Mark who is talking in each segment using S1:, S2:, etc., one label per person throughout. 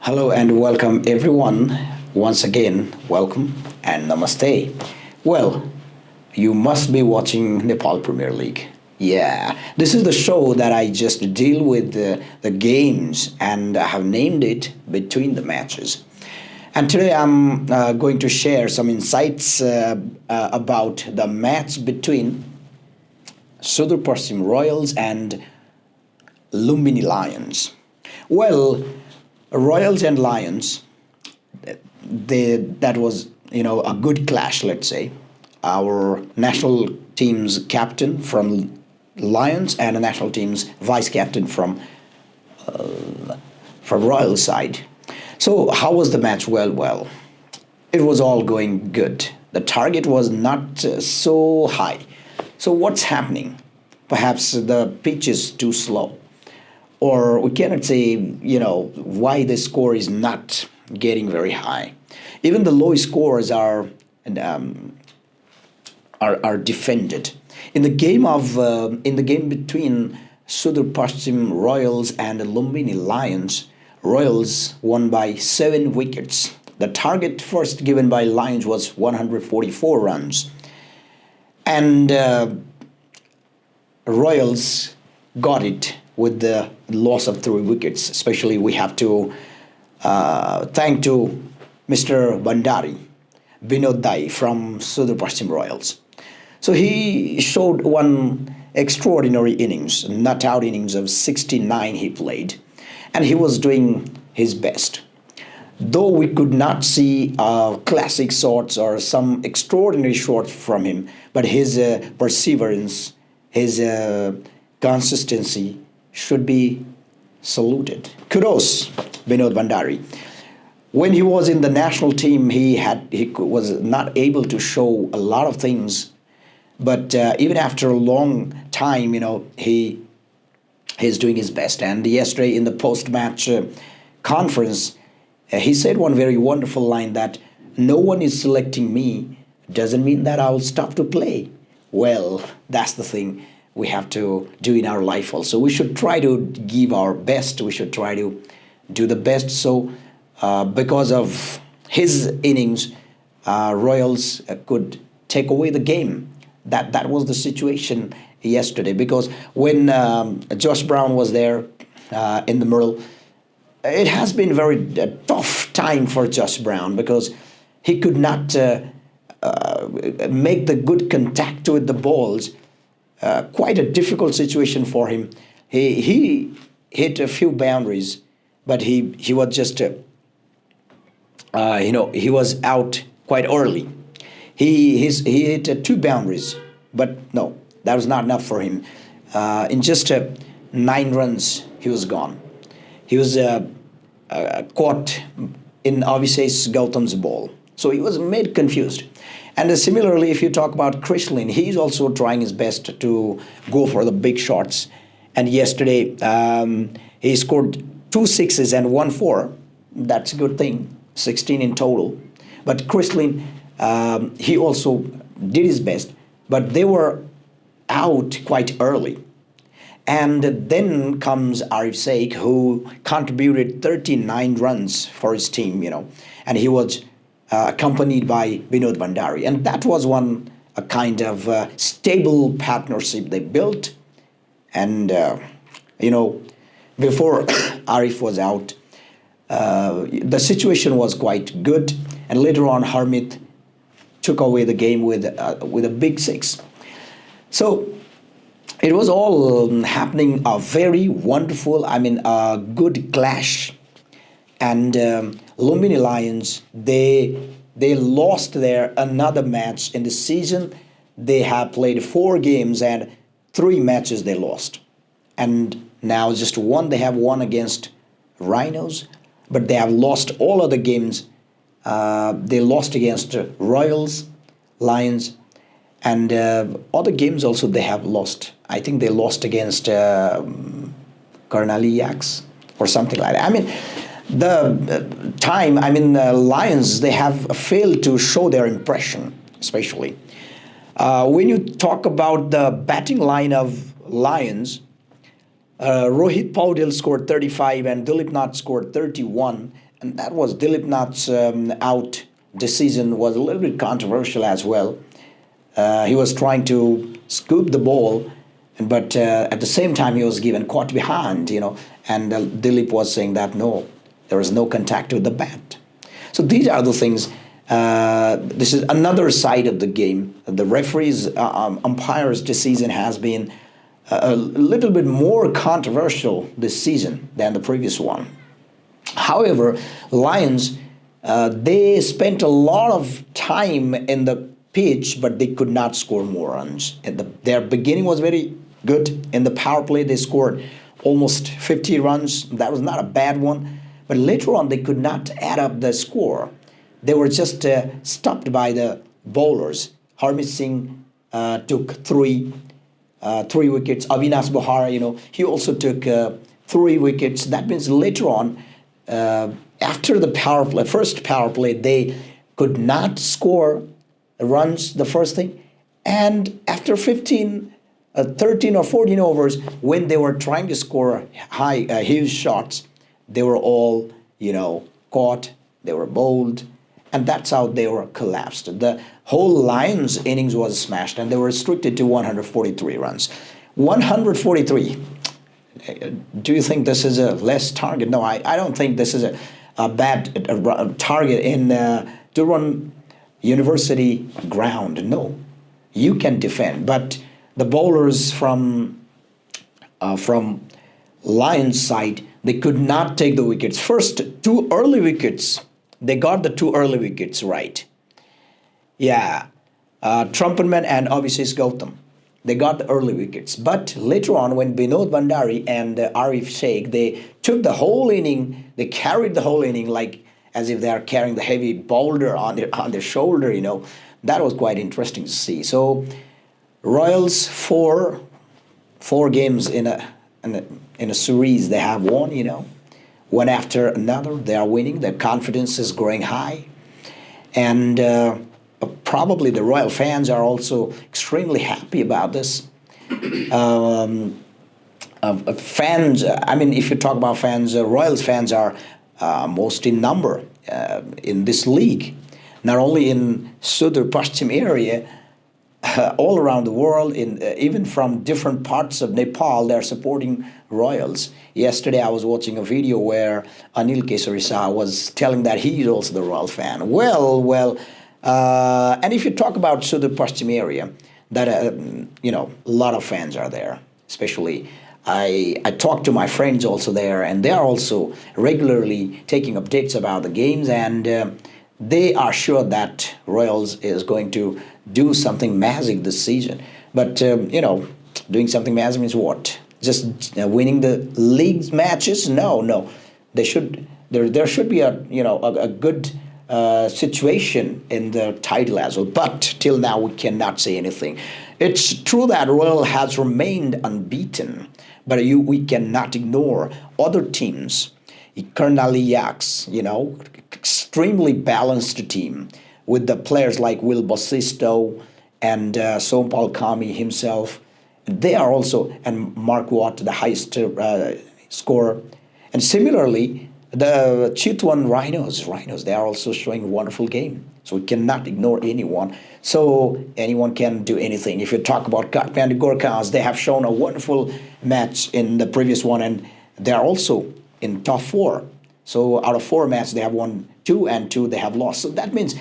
S1: Hello and welcome everyone. Once again, welcome and namaste. Well, you must be watching Nepal Premier League. Yeah, this is the show that I just deal with the games and I have named it Between the Matches. And today I'm going to share some insights about the match between Sudhir Paschim Royals and Lumbini Lions. Well, Royals and Lions, that was a good clash. Let's say our national team's captain from Lions and a national team's vice captain from Royal side. So how was the match? Well, it was all going good. The target was not so high. So what's happening? Perhaps the pitch is too slow, or we cannot say why the score is not getting very high. Even the low scores are defended in the game between Sudhir Paschim Royals and Lumbini Lions. Royals won by 7 wickets. The target first given by Lions was 144 runs, and Royals got it with the loss of 3 wickets. Especially we have to thank to Mr. Bandari, Binod Dai from Sudhir Paschim Royals. So he showed one extraordinary innings, not out innings of 69 he played, and he was doing his best. Though we could not see classic shots or some extraordinary shots from him, but his perseverance, his consistency should be saluted. Kudos, Binod Bandari. When he was in the national team, he was not able to show a lot of things, but even after a long time, he's doing his best. And yesterday in the post-match conference, he said one very wonderful line that no one is selecting me doesn't mean that I'll stop to play. Well, that's the thing we have to do in our life also. We should try to give our best. We should try to do the best. So because of his innings, Royals could take away the game. That was the situation yesterday, because when Josh Brown was there in the middle, it has been very tough time for Josh Brown, because he could not make the good contact with the balls. Quite a difficult situation for him. He hit a few boundaries, but he was just he was out quite early. He hit 2 boundaries, but no, that was not enough for him. In just 9 runs, he was gone. He was caught in Abhishek Gautam's ball, so he was made confused. And similarly, if you talk about Krishlin, he's also trying his best to go for the big shots. And yesterday, he scored 2 sixes and 1 4. That's a good thing, 16 in total. But Krishlin, he also did his best, but they were out quite early. And then comes Arif Sheikh, who contributed 39 runs for his team, and he was accompanied by Binod Bandari. And that was a kind of stable partnership they built. And, before Arif was out, the situation was quite good. And later on, Harmit took away the game with a big 6. So it was all happening a very wonderful, a good clash. And Lumbini Lions, they lost their another match in the season. They have played 4 games and 3 matches they lost. And now just one, they have won against Rhinos, but they have lost all other games. They lost against Royals, Lions, and other games also they have lost. I think they lost against Karnali Yaks or something like that. Lions, they have failed to show their impression, especially. When you talk about the batting line of Lions, Rohit Paudel scored 35 and Dilip Nath scored 31. and that was Dilip Nath's out decision was a little bit controversial as well. He was trying to scoop the ball, but at the same time he was given caught behind, and Dilip was saying that no, there was no contact with the bat. So these are the things. This is another side of the game. The referees, umpires' decision has been a little bit more controversial this season than the previous one. However, Lions, they spent a lot of time in the pitch, but they could not score more runs. Their beginning was very good. In the power play, they scored almost 50 runs. That was not a bad one. But later on, they could not add up the score. They were just stopped by the bowlers. Harmeet Singh took three wickets. Avinash Bohara, he also took 3 wickets. That means later on, after the power play, first power play, they could not score runs, the first thing. And after 13 or 14 overs, when they were trying to score huge shots, they were all, caught, they were bowled, and that's how they were collapsed. The whole Lions innings was smashed, and they were restricted to 143 runs. 143. Do you think this is a less target? No, I don't think this is a bad target in Durham University ground. No, you can defend, but the bowlers from Lions side, they could not take the wickets. First, 2 early wickets. They got the 2 early wickets right. Yeah, Trumpetman and Abhishek Gautam. They got the early wickets. But later on, when Binod Bhandari and Arif Sheikh, they took the whole inning, they carried the whole inning like as if they are carrying the heavy boulder on their shoulder, That was quite interesting to see. So Royals, four games in a series they have won, one after another. They are winning. Their confidence is growing high, and probably the Royal fans are also extremely happy about this. Fans, if you talk about fans, Royals fans are most in number in this league, not only in Sudur Pashchim area. All around the world, even from different parts of Nepal, they're supporting Royals. Yesterday, I was watching a video where Anil Kesari Saha was telling that he's also the Royal fan. Well, and if you talk about Sudur Pashchim area, that a lot of fans are there. Especially, I talk to my friends also there, and they are also regularly taking updates about the games, and they are sure that Royals is going to do something massive this season. But, doing something massive means what? Just winning the league's matches? No. There should be a good situation in the title as well. But till now, we cannot say anything. It's true that Royal has remained unbeaten, but we cannot ignore other teams. Karnali Yaks, extremely balanced team with the players like Will Basisto and Sompal Kami himself. They are also, and Mark Watt, the highest scorer. And similarly, the Chitwan Rhinos, they are also showing a wonderful game. So we cannot ignore anyone. So anyone can do anything. If you talk about Kathmandu Gorkhas, they have shown a wonderful match in the previous one, and they are also in top 4. So out of 4 matches, they have won 2, and 2 they have lost. So that means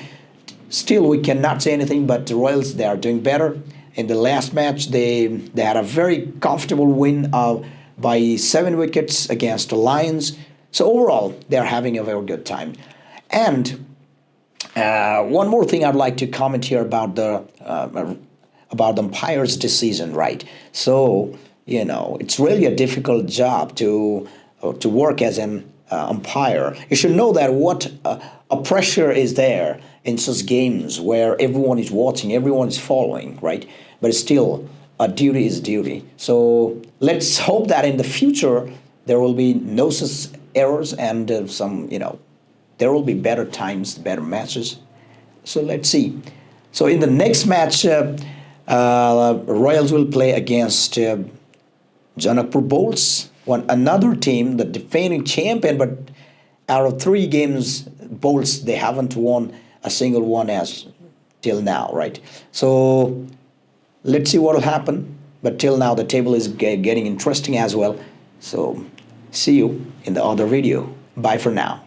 S1: still we cannot say anything, but the Royals, they are doing better. In the last match, they had a very comfortable win by 7 wickets against the Lions. So overall, they are having a very good time. And one more thing I'd like to comment here about the umpire's decision, right? So, it's really a difficult job to work as an umpire. You should know that what a pressure is there in such games where everyone is watching, everyone is following, right? But still, a duty is duty. So let's hope that in the future there will be no such errors and there will be better times, better matches. So let's see. So in the next match, Royals will play against Janakpur Bolts, another team, the defending champion, but out of 3 games bowls, they haven't won a single one as till now, right? So let's see what will happen. But till now, the table is getting interesting as well. So see you in the other video. Bye for now.